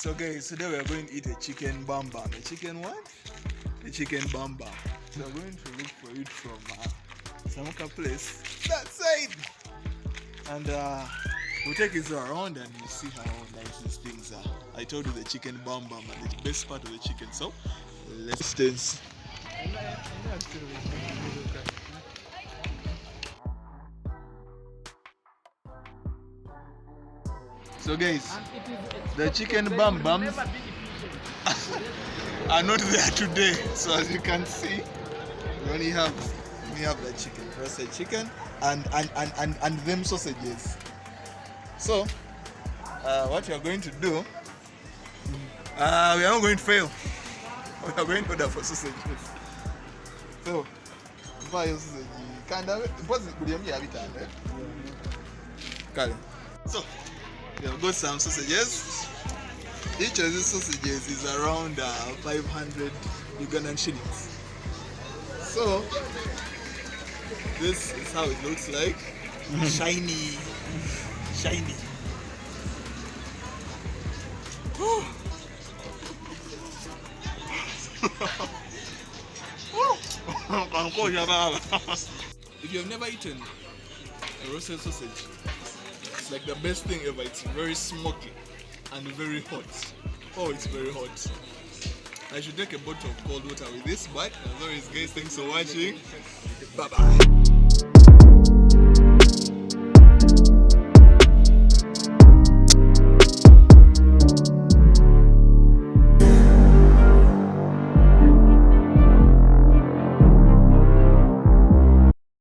So guys, today we are going to eat a chicken bam bam. A chicken what? A chicken bam bam. So we're going to look for it from Samuka place. That side. And we'll take it around and you see how nice these things are. I told you the chicken bam bam and the best part of the chicken. So let's taste. So guys, the chicken bam bams are not there today. So as you can see, we only have the chicken, roasted chicken, and them sausages. So what we are going to do, we are not going to fail. We are going to order for sausages. So buy your sausage. So we have got some sausages. Each of these sausages is around 500 Ugandan shillings. So this is how it looks like. Shiny. If you have never eaten a roasted sausage, it's like the best thing ever. It's very smoky and very hot. Oh, it's very hot. I should take a bottle of cold water with this, but as always guys, thanks for watching. Bye bye.